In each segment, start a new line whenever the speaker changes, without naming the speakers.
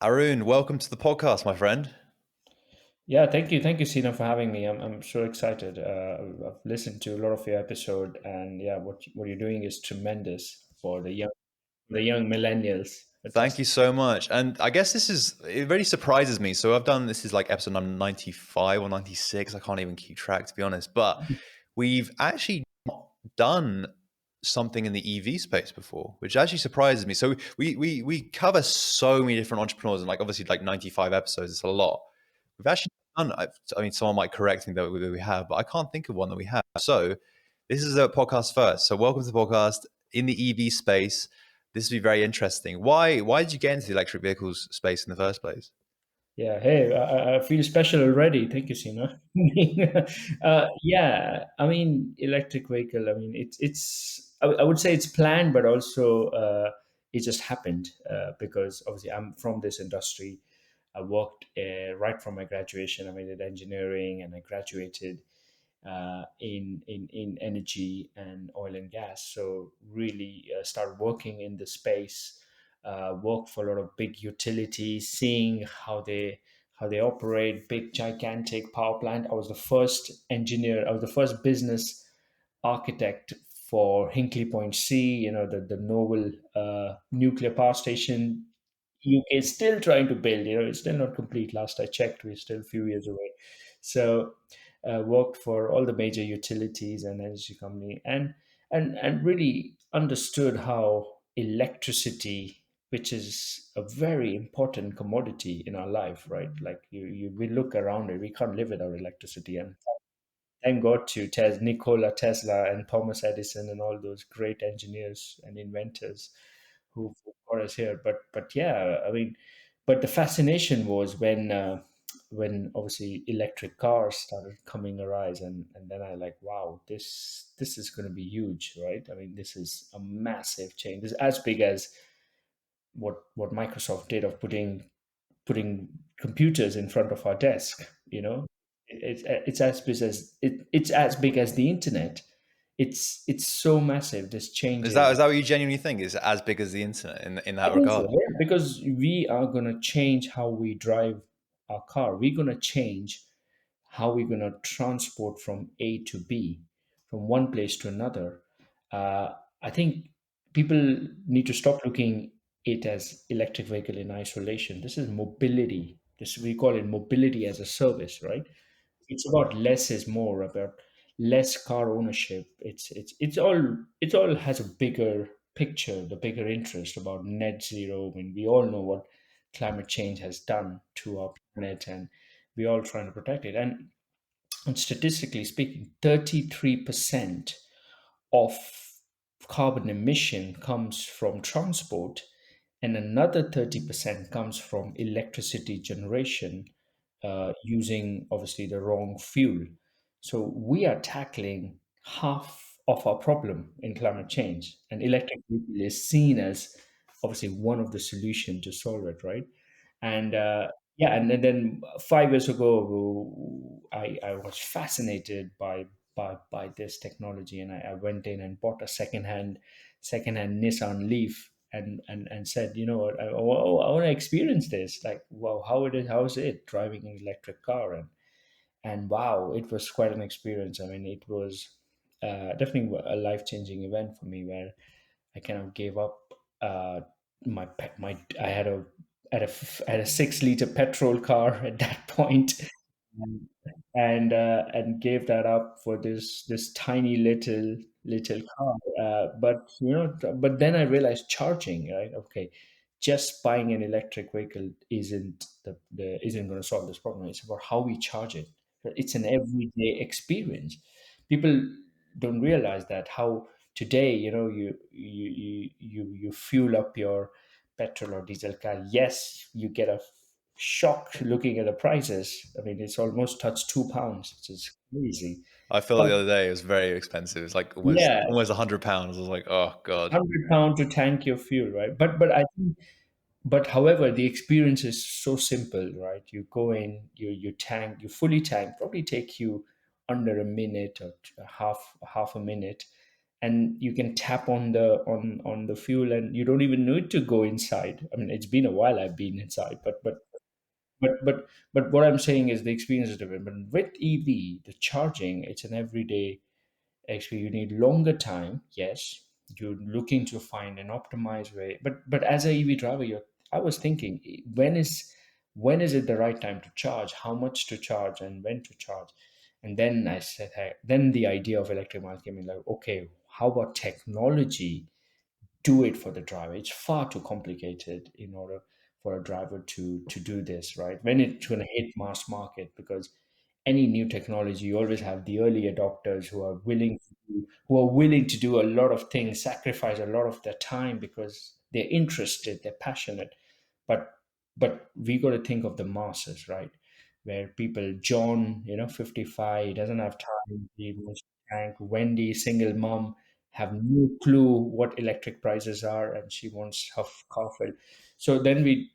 Arun, welcome to the podcast, my friend.
Yeah, thank you, Sina, for having me. I'm so excited. I've listened to a lot of your episode, and yeah, what you're doing is tremendous for the young millennials.
Thank you
Fantastic.
so much. And I guess it really surprises me. So this is like episode number 95 or 96. I can't even keep track, to be honest. But we've actually not done something in the EV space before, which actually surprises me. So we cover so many different entrepreneurs, and like obviously like 95 episodes, it's a lot. We've actually done, I mean, someone might correct me that we have, but I can't think of one that we have. So this is a podcast first. So welcome to the podcast in the EV space. This will be very interesting. Why did you get into the electric vehicles space in the first place?
Yeah, hey, I feel special already. Thank you, Sina. Yeah, I mean, electric vehicle. I mean, I would say it's planned, but also it just happened because obviously I'm from this industry. I worked right from my graduation. I did engineering, and I graduated in energy and oil and gas. So really started working in the space, work for a lot of big utilities, seeing how they operate big gigantic power plant. I was the first engineer. I was the first business architect for Hinkley Point C. The novel nuclear power station. UK is still trying to build. It's still not complete. Last I checked, we're still a few years away. So, worked for all the major utilities and energy company, and really understood how electricity, which is a very important commodity in our life, right? Like we look around it, we can't live without electricity, and thank God to Nikola Tesla and Thomas Edison and all those great engineers and inventors who got us here. But yeah, I mean, but the fascination was when obviously electric cars started coming arise, and then I like, wow, this is going to be huge, right? I mean, this is a massive change. This is as big as what Microsoft did of putting computers in front of our desk. It's as big as it's as big as the internet. It's so massive. This changes.
Is that what you genuinely think? Is it as big as the internet in
I
that
think so,
regard?
yeah, because we are gonna change how we drive our car. We're gonna change how we're going to transport from A to B, from one place to another. I think people need to stop looking it as electric vehicle in isolation. This is mobility. This we call it mobility as a service, right? It's about less is more, about less car ownership. It's all has a bigger picture, the bigger interest about net zero. I mean, we all know what climate change has done to our planet, and we're all trying to protect it. And statistically speaking, 33% of carbon emission comes from transport, and another 30% comes from electricity generation using obviously the wrong fuel. So we are tackling half of our problem in climate change, and electric vehicle is seen as obviously one of the solution to solve it, right? And yeah, and then 5 years ago, I was fascinated by this technology, and I went in and bought a secondhand Nissan Leaf, and said, you know what, I want to experience this. Like, wow, how is it driving an electric car? And wow, it was quite an experience. I mean, it was definitely a life changing event for me, where I kind of gave up my I had a 6 liter petrol car at that point, and gave that up for this tiny little car. But then I realized charging, right? Okay, just buying an electric vehicle isn't going to solve this problem. It's about how we charge it. It's an everyday experience. People don't realize that how today, you fuel up your petrol or diesel car. Yes, you get a shock looking at the prices. I mean, it's almost touched £2, which is crazy.
I felt
But
the other day it was very expensive. It's like
yeah,
almost £100. I was like, oh god.
£100 to tank your fuel, right? But I think, but however, the experience is so simple, right? You go in, you tank, you fully tank, probably take you under a minute or half a minute, and you can tap on the fuel, and you don't even need to go inside. I mean, it's been a while I've been inside, but what I'm saying is the experience is different. But with EV, the charging, it's an everyday. Actually, you need longer time. Yes, you're looking to find an optimized way. But as a EV driver, I was thinking, when is it the right time to charge? How much to charge and when to charge? And then I said, hey, then the idea of electric miles came in. Like, okay, how about technology do it for the driver? It's far too complicated in order for a driver to do this, right? When it's going to hit mass market, because any new technology, you always have the early adopters who are willing to do a lot of things, sacrifice a lot of their time because they're interested, they're passionate. But we got to think of the masses, right? Where people, John, 55, he doesn't have time, he wants to tank. Wendy, single mom, have no clue what electric prices are, and she wants her car filled. So then we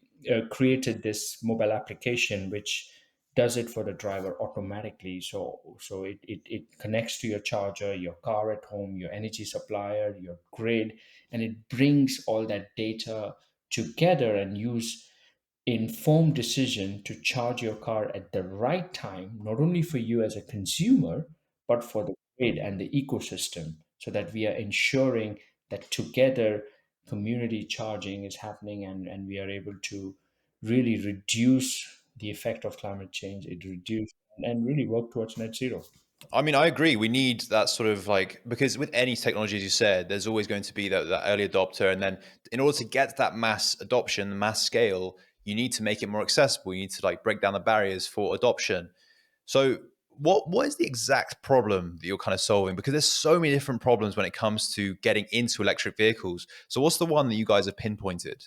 created this mobile application which does it for the driver automatically. So it connects to your charger, your car at home, your energy supplier, your grid, and it brings all that data together and use informed decision to charge your car at the right time, not only for you as a consumer, but for the grid and the ecosystem, so that we are ensuring that together community charging is happening, and we are able to really reduce the effect of climate change, it reduce and really work towards net zero.
I mean, I agree. We need that sort of like, because with any technology, as you said, there's always going to be that early adopter. And then in order to get that mass adoption, the mass scale, you need to make it more accessible. You need to like break down the barriers for adoption. So what is the exact problem that you're kind of solving? Because there's so many different problems when it comes to getting into electric vehicles. So what's the one that you guys have pinpointed?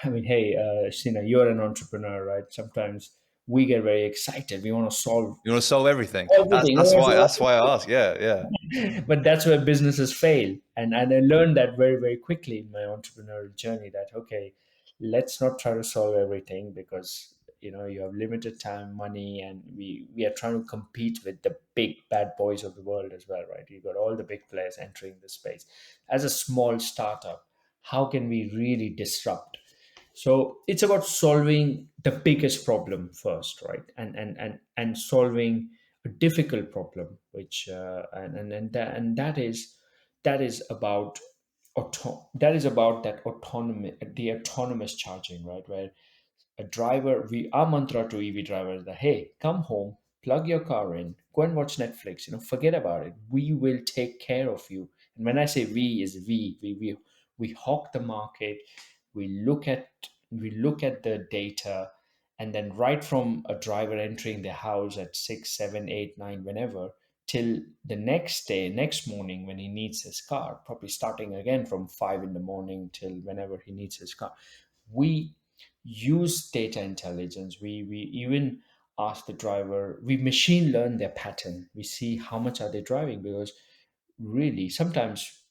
I mean, hey, Sina, you're an entrepreneur, right? Sometimes we get very excited, we want to solve
You want to solve everything. That's
everything.
that's why that's why I asked. Yeah, yeah.
But that's where businesses fail, and I learned that very, very quickly in my entrepreneurial journey, that okay, let's not try to solve everything, because you have limited time, money, and we are trying to compete with the big bad boys of the world as well, right? You got all the big players entering the space. As a small startup, how can we really disrupt? So it's about solving the biggest problem first, right? And solving a difficult problem, which that is about that is about that autonomy, the autonomous charging, right? Where a driver, we our mantra to EV drivers is that, hey, come home, plug your car in, go and watch Netflix. Forget about it. We will take care of you. And when I say we, is we hawk the market. We look at the data, and then right from a driver entering the house at 6, 7, 8, 9, whenever, till the next day, next morning when he needs his car, probably starting again from 5 in the morning till whenever he needs his car. We use data intelligence. We even ask the driver, we machine learn their pattern. We see how much are they driving, because really sometimes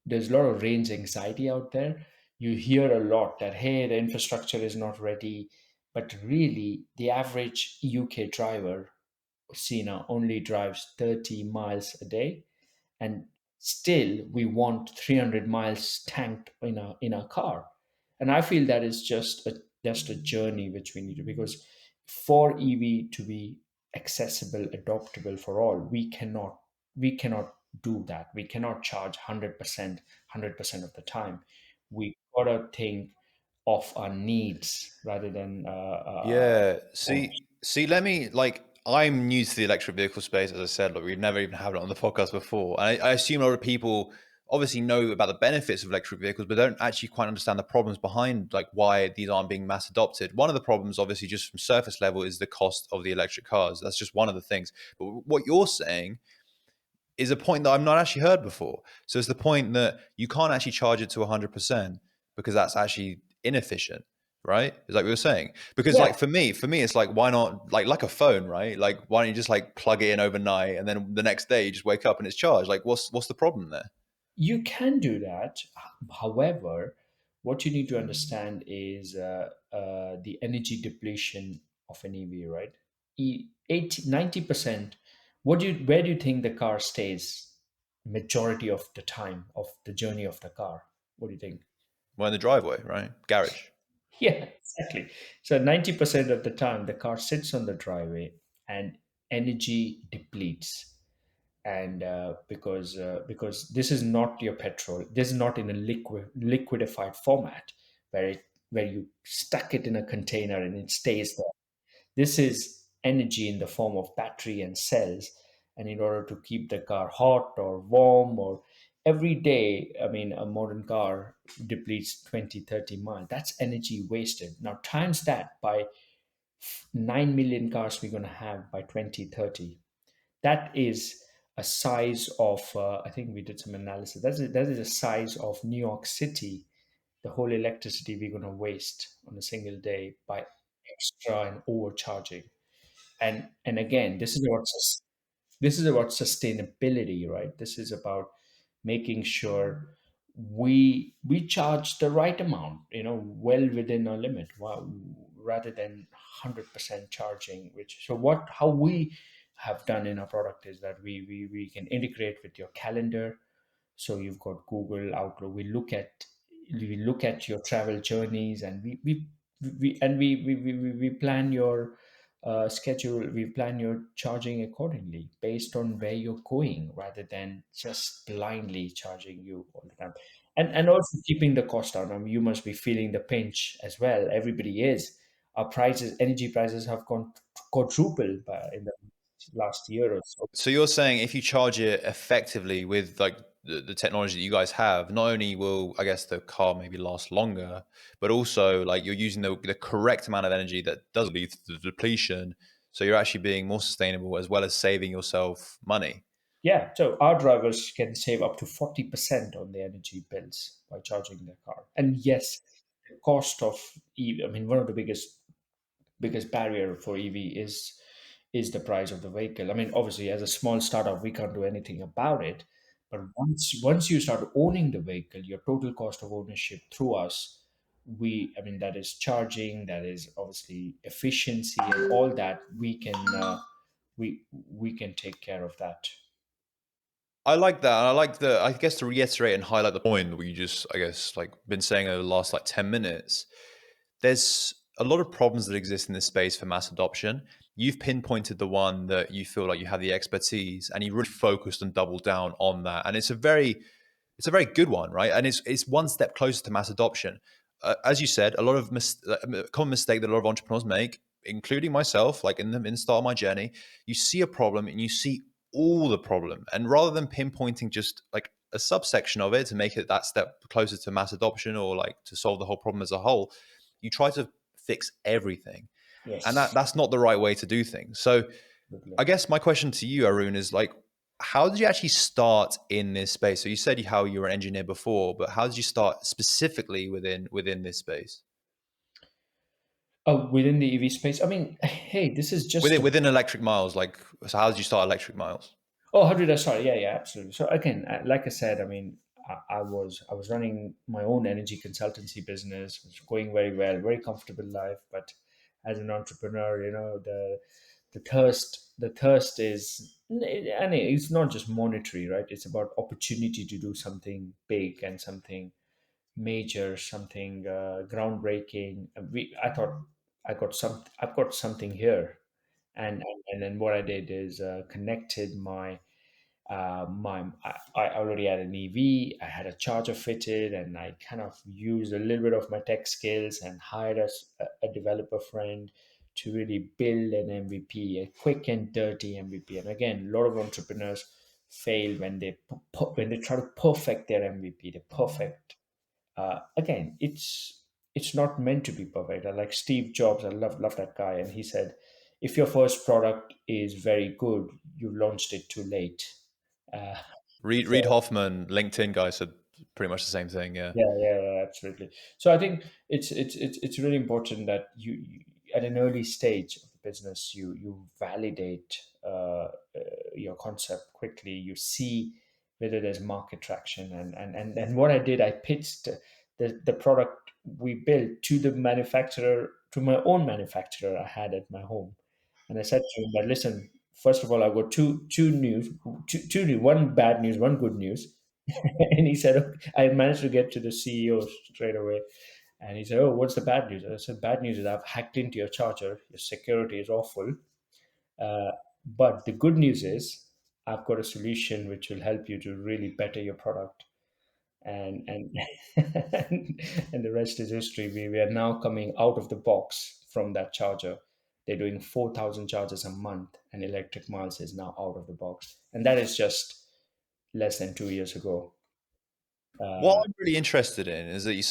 there's a lot of range anxiety out there. You hear a lot that, hey, the infrastructure is not ready, but really the average UK driver, Sina, only drives 30 miles a day, and still we want 300 miles tanked in a car. And I feel that is just a journey which we need to, because for EV to be accessible, adoptable for all, we cannot do that. We cannot charge 100% of the time. We gotta think of our needs rather than
Yeah.
wants.
See, let me like I'm new to the electric vehicle space, as I said, like we've never even had it on the podcast before. And I assume a lot of people obviously know about the benefits of electric vehicles, but don't actually quite understand the problems behind like why these aren't being mass adopted. One of the problems, obviously, just from surface level, is the cost of the electric cars. That's just one of the things. But what you're saying is a point that I've not actually heard before. So it's the point that you can't actually charge it to 100% because that's actually inefficient, right? Is like we were saying. Because
Yeah,
like for me, it's like why not like a phone, right? Like why don't you just like plug it in overnight and then the next day you just wake up and it's charged? Like what's the problem there?
you can do that. However, what you need to understand is the energy depletion of an EV, right? 80, 90%. Where do you think the car stays? majority of the time of the journey of the car. What do you think?
Well, in the driveway, right? Garage.
Yeah, exactly. So 90% of the time, the car sits on the driveway and energy depletes. And because this is not your petrol, this is not in a liquidified format where you stuck it in a container and it stays there. This is energy in the form of battery and cells. And in order to keep the car hot or warm or every day, I mean, a modern car depletes 20, 30 miles. That's energy wasted. Now, times that by 9 million cars we're going to have by 2030. That is a size of, I think we did some analysis. That is a size of New York City, the whole electricity we're going to waste on a single day by extra and overcharging. And again, this is about sustainability, right? This is about making sure we charge the right amount, well within our limit, rather than 100% charging. Which so what how we have done in our product is that we can integrate with your calendar. So you've got Google Outlook. We look at your travel journeys, and we plan your schedule. We plan your charging accordingly based on where you're going, rather than just blindly charging you all the time. And also keeping the cost down. I mean, you must be feeling the pinch as well. Everybody is. Our energy prices have gone quadrupled in the last year or so.
So you're saying if you charge it effectively with like the technology that you guys have, not only will I guess the car maybe last longer, but also like you're using the correct amount of energy that does lead to the depletion. So you're actually being more sustainable as well as saving yourself money.
Yeah, so our drivers can save up to 40% on the energy bills by charging their car. And yes, the cost of EV, I mean, one of the biggest barrier for EV is the price of the vehicle. I mean, obviously, as a small startup, we can't do anything about it. But once you start owning the vehicle, your total cost of ownership through us, I mean, that is charging, that is obviously efficiency, and all that we can take care of that.
I like that. And I like I guess to reiterate and highlight the point that we just, I guess, like been saying over the last like 10 minutes, there's a lot of problems that exist in this space for mass adoption. You've pinpointed the one that you feel like you have the expertise and you really focused and doubled down on that. And it's a very good one, right? And it's one step closer to mass adoption. As you said, a lot of a common mistake that a lot of entrepreneurs make, including myself, like in the start of my journey, you see a problem and you see all the problem, and rather than pinpointing just like a subsection of it to make it that step closer to mass adoption or like to solve the whole problem as a whole, you try to fix everything, and
Yes.
that's not the right way to do things. So
Absolutely.
I guess my question to you, Arun, is like, how did you actually start in this space? So you said how you were an engineer before, but how did you start specifically within this space?
Within the EV space, I mean, hey, this is just
Within
a.
within electric miles, like, so how did you start electric miles?
Oh, how did I start? Yeah, yeah, absolutely. So again, like I said, I mean, I was running my own energy consultancy business, which was going very well, very comfortable life. But as an entrepreneur, the thirst is, and it's not just monetary, right? It's about opportunity to do something big and something major, something groundbreaking. I thought I've got something here, and then what I did is connected I already had an EV. I had a charger fitted, and I kind of used a little bit of my tech skills and hired a developer friend to really build an MVP, a quick and dirty MVP. And again, a lot of entrepreneurs fail when they try to perfect their MVP, the perfect. Again, it's not meant to be perfect. I like Steve Jobs. I love that guy, and he said, if your first product is very good, you launched it too late. Uh,
Reed
so
Hoffman, LinkedIn guy, said pretty much the same thing. Yeah.
yeah, yeah, yeah, absolutely. So I think it's really important that at an early stage of the business, you validate your concept quickly. You see whether there's market traction, and what I did, I pitched the product we built to the manufacturer, to my own manufacturer I had at my home, and I said to him that, listen, First of all, I've got two news, two news, one bad news, one good news. And he said, okay, I managed to get to the CEO straight away. And he said, "Oh, what's the bad news?" I said, "Bad news is I've hacked into your charger. Your security is awful. Uh, but the good news is I've got a solution which will help you to really better your product." And and the rest is history. We are now coming out of the box from that charger. They're doing 4,000 charges a month, and electric miles is now out of the box, and that is just less than 2 years ago.
What
Uh,
I'm really interested in is that you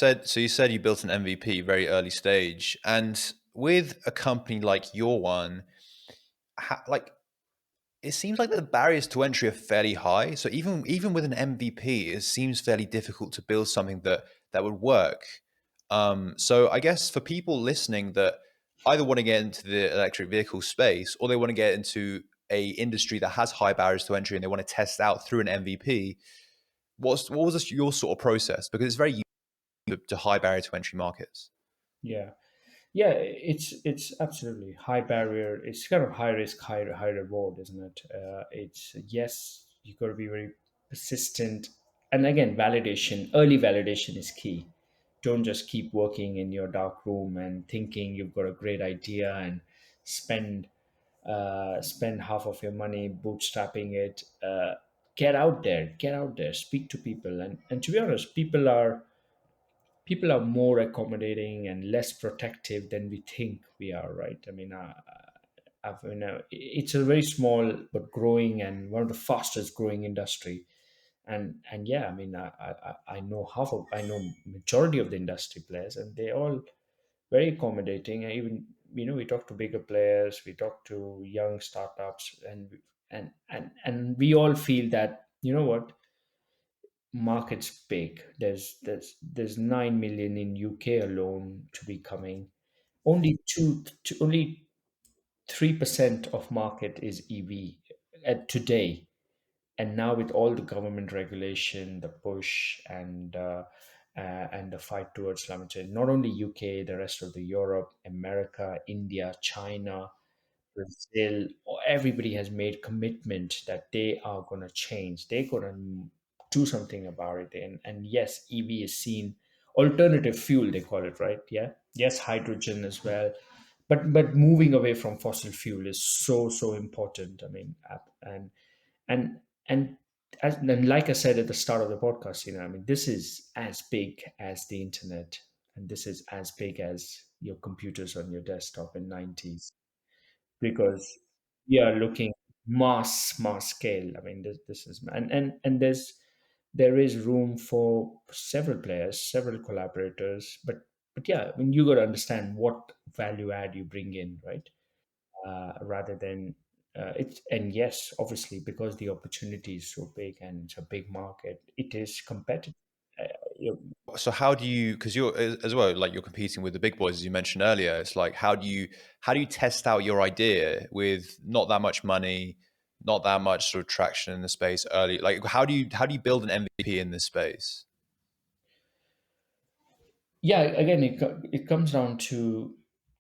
said you built an MVP very early stage, and with a company like your one, like it seems like the barriers to entry are fairly high. So even with an MVP, it seems fairly difficult to build something that would work. So I guess for people listening that either want to get into the electric vehicle space or they want to get into a industry that has high barriers to entry and they want to test out through an MVP, what was your sort of process? Because it's very unique to high barrier to entry markets.
yeah, yeah, it's absolutely high barrier. It's kind of high risk, high reward, isn't it? It's yes, you got to be very persistent, and again, validation, early validation is key. Don't just keep working in your dark room and thinking you've got a great idea and spend spend half of your money bootstrapping it. Get out there, speak to people, and to be honest, people are more accommodating and less protective than we think we are, right? I mean, it's a very small but growing and one of the fastest growing industry. And yeah, I mean, I know I know majority of the industry players, and they all very accommodating. And even, we talk to bigger players, we talk to young startups, and we all feel that, market's big. There's 9 million in UK alone to be coming. Only 3% of market is EV at today. And now with all the government regulation, the push, and the fight towards climate change, not only UK, the rest of the Europe, America, India, China, Brazil, everybody has made commitment that they are going to change. They're going to do something about it. And yes, EV is seen alternative fuel, they call it, right? Yeah. Yes, hydrogen as well. But moving away from fossil fuel is so important. I mean, and and and like I said at the start of the podcast, I mean, this is as big as the internet, and this is as big as your computers on your desktop in 90s, because we are looking mass scale. I mean, this is, and there is room for several players, several collaborators, but yeah, I mean, you got to understand what value add you bring in, right? Rather than it's, and yes, obviously, because the opportunity is so big and it's a big market, it is competitive. Uh, you-
So how do you, because you're as well, like you're competing with the big boys as you mentioned earlier, it's like how do you test out your idea with not that much money, not that much sort of traction in the space early, like how do you build an MVP in this space?
yeah, again, it comes down to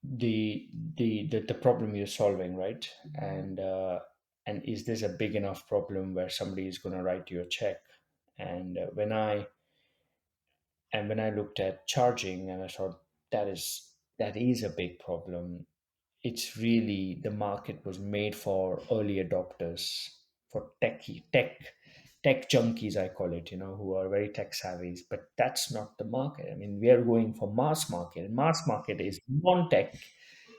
the problem you're solving, right? And is this a big enough problem where somebody is going to write you a check? And when I looked at charging, and I thought that is a big problem. It's really, the market was made for early adopters, for tech junkies, I call it, who are very tech savvy. But that's not the market. I mean, we are going for mass market, and mass market is non-tech.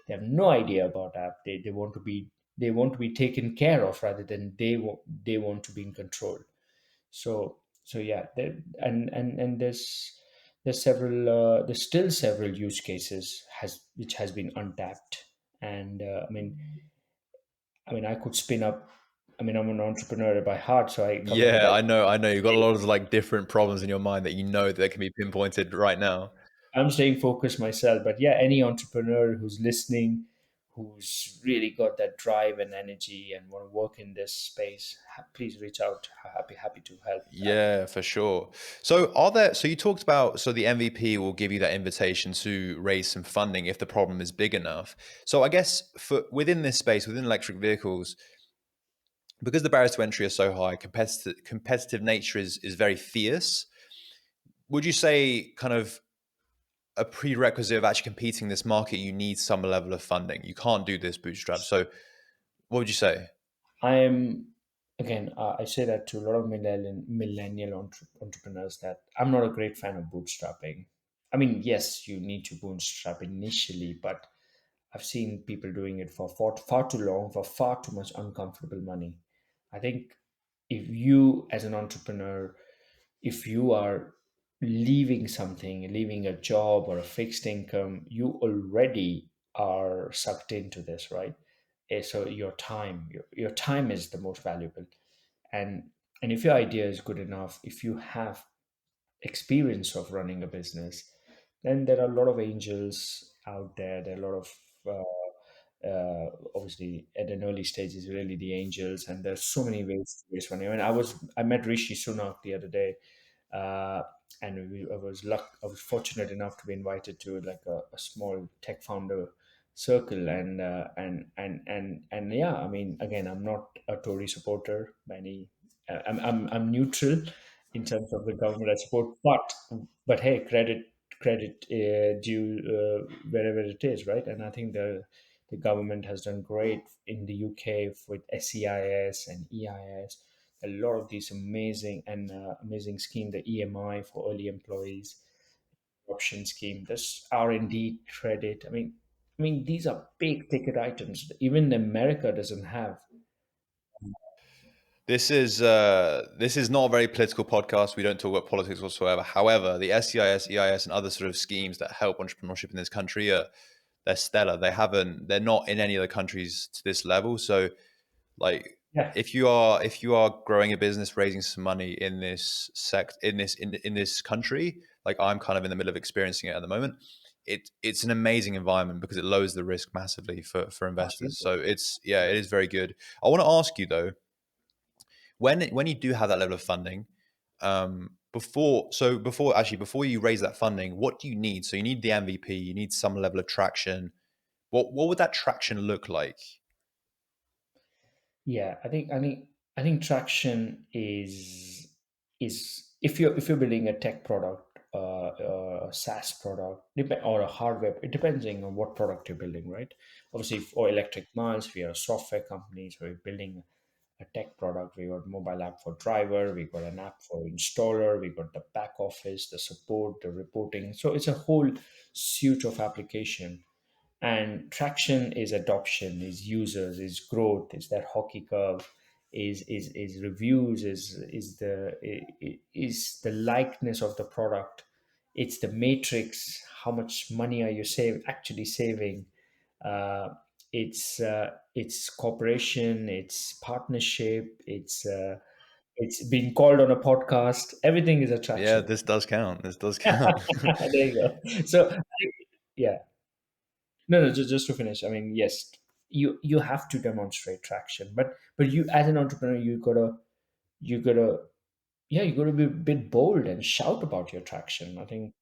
They have no idea about app. They want to be taken care of, rather than they want to be in control. So yeah, and there's still several use cases which has been untapped. And I mean, I could spin up. I mean, I'm an entrepreneur by heart, so I come in
Yeah,
like,
I know. You've got a lot of like different problems in your mind that you know that can be pinpointed right now.
I'm staying focused myself. But yeah, any entrepreneur who's listening, who's really got that drive and energy and want to work in this space, please reach out. Happy to help.
Yeah, for sure. So you talked about, so the MVP will give you that invitation to raise some funding if the problem is big enough. So I guess for within this space, within electric vehicles, because the barriers to entry are so high, competitive nature is very fierce. Would you say kind of a prerequisite of actually competing in this market, you need some level of funding? You can't do this bootstrap. So what would you say?
I am again. I say that to a lot of millennial entrepreneurs that I'm not a great fan of bootstrapping. I mean, yes, you need to bootstrap initially, but I've seen people doing it for far too long for far too much uncomfortable money. I think if you, as an entrepreneur, if you are leaving something, leaving a job or a fixed income, you already are sucked into this, right? So your time is the most valuable, and if your idea is good enough, if you have experience of running a business, then there are a lot of angels out there. There are a lot of obviously at an early stage is really the angels, and there's so many ways to raise money. I mean, I met Rishi Sunak the other day, uh, and I was fortunate enough to be invited to like a small tech founder circle, and yeah, I mean, again, I'm not a Tory supporter by any. I'm neutral in terms of the government I support, but hey, credit due wherever it is, right? And I think the government has done great in the UK with SEIS and EIS. A lot of these amazing scheme, the EMI for early employees, option scheme, this R&D credit. I mean, these are big ticket items. Even America doesn't have.
This is not a very political podcast. We don't talk about politics whatsoever. However, the SEIS, EIS, and other sort of schemes that help entrepreneurship in this country are they're stellar. They're not in any other countries to this level. So like
Yeah,
if you are growing a business, raising some money in this in this country, like I'm kind of in the middle of experiencing it at the moment, it's an amazing environment because it lowers the risk massively for investors.
absolutely.
So it's yeah, it is very good. I want to ask you though, when you do have that level of funding, before you raise that funding, what do you need? So you need the MVP, you need some level of traction. What would that traction look like?
Yeah, I think traction is if you're building a tech product, a SaaS product, or a hardware. It depends on what product you're building, right? Obviously, for electric miles, we are a software company, so we're building a tech product. We got mobile app for driver, we got an app for installer, we got the back office, the support, the reporting. So it's a whole suite of application, and traction is adoption, is users, is growth, is that hockey curve, is reviews, is the likeness of the product, it's the matrix, how much money are you actually saving, uh, it's cooperation, it's partnership, it's being called on a podcast. Everything is
Yeah,
attraction.
this does count. This does count.
There you go. So yeah, no, just to finish. I mean, yes, you have to demonstrate traction, but you, as an entrepreneur, you gotta yeah, you gotta be a bit bold and shout about your traction. I think,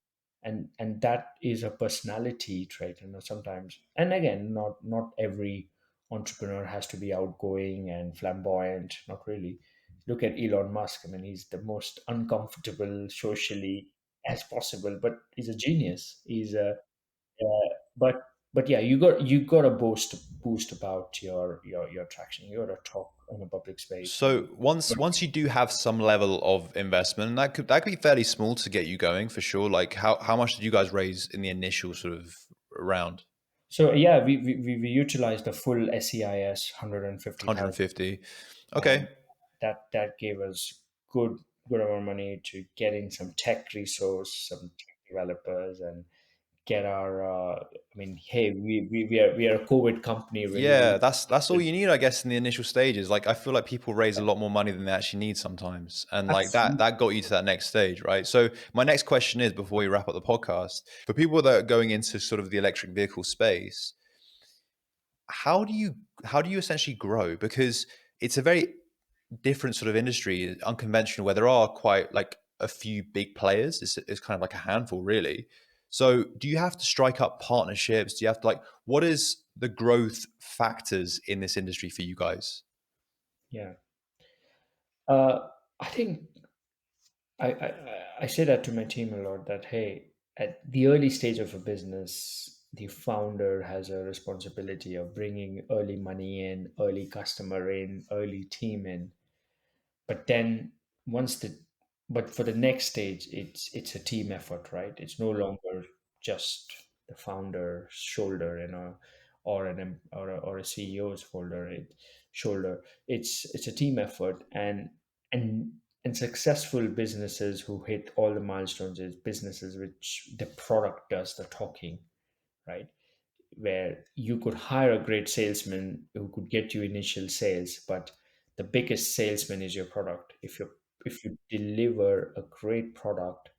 and that is a personality trait, sometimes. And again, not every entrepreneur has to be outgoing and flamboyant. Not really. Look at Elon Musk. I mean, he's the most uncomfortable socially as possible, but he's a genius. But yeah, you got to boost about your traction. You got to talk in a public space.
So once you do have some level of investment, and that could be fairly small to get you going for sure. Like how much did you guys raise in the initial sort of round?
So yeah, we utilized the full SEIS 150,000,
150.
and
Okay.
that gave us good amount of money to get in some tech resource, some tech developers, and get our. I mean, hey, we are a COVID company.
Yeah,
We
that's all you need, I guess, in the initial stages. Like I feel like people raise a lot more money than they actually need sometimes. And like
absolutely.
that got you to that next stage, right? So my next question is before we wrap up the podcast, for people that are going into sort of the electric vehicle space, how do you how do you essentially grow? Because it's a very different sort of industry, unconventional, where there are quite like a few big players. It's kind of like a handful, really. So, do you have to strike up partnerships? Do you have to like what is the growth factors in this industry for you guys?
Yeah. I think I say that to my team a lot, that hey, at the early stage of a business, the founder has a responsibility of bringing early money in, early customer in, early team in. But then once the but for the next stage, it's a team effort, right? It's no longer just the founder's shoulder, or or a CEO's shoulder. It's a team effort, and and successful businesses who hit all the milestones is businesses which the product does the talking, right? Where you could hire a great salesman who could get you initial sales, but the biggest salesman is your product. If you deliver a great product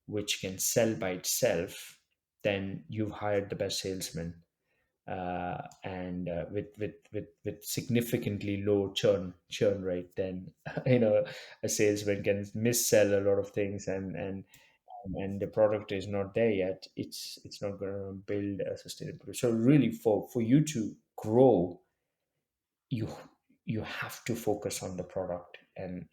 which can sell by itself, then you've hired the best salesman, and with significantly low churn rate. Then a salesman can missell a lot of things, and the product is not there yet. It's not going to build a sustainable. So really, for you to grow, you you have to focus on the product, and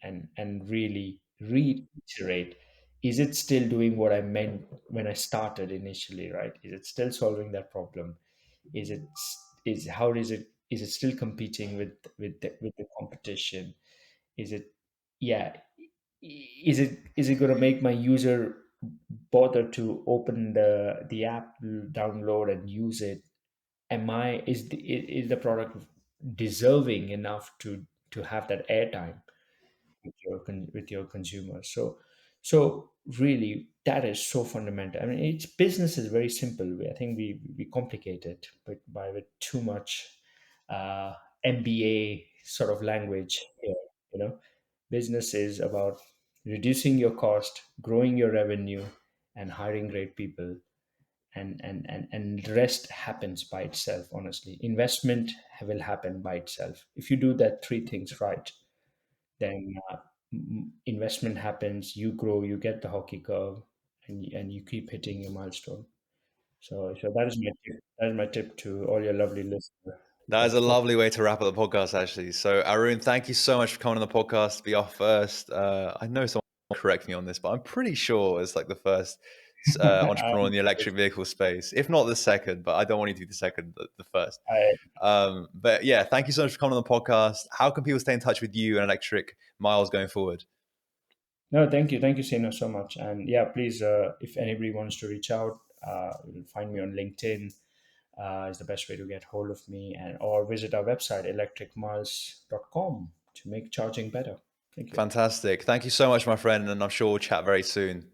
really reiterate, is it still doing what I meant when I started initially, right? Is it still solving that problem? Is it is how is it still competing with the competition? Is it, yeah, is it going to make my user bother to open the app, download and use it? Am I is the product deserving enough to have that airtime with your consumers? So really, that is so fundamental. I mean, it's business is very simple. I think we complicate it, but by with too much uh, MBA sort of language here. You know, business is about reducing your cost, growing your revenue, and hiring great people, and the rest happens by itself. Honestly, investment will happen by itself if you do that three things right. Then investment happens, you grow, you get the hockey curve, and you keep hitting your milestone. So that is my tip. That is my tip to all your lovely listeners.
That is
Just
a
focus.
lovely way to wrap up the podcast, actually. So, Arun, thank you so much for coming on the podcast to be our first. I know someone will correct me on this, but I'm pretty sure it's like the first entrepreneur in the electric vehicle space, if not the second. But I don't want you to be the second, the first.
I,
But yeah, thank you so much for coming on the podcast. How can people stay in touch with you and Electric Miles going forward?
no, thank you, Sina, so much. And yeah, please, if anybody wants to reach out, you'll find me on LinkedIn. Is the best way to get hold of me, and or visit our website electricmiles.com to make charging better. Thank you.
Fantastic. Thank you so much, my friend, and I'm sure we'll chat very soon.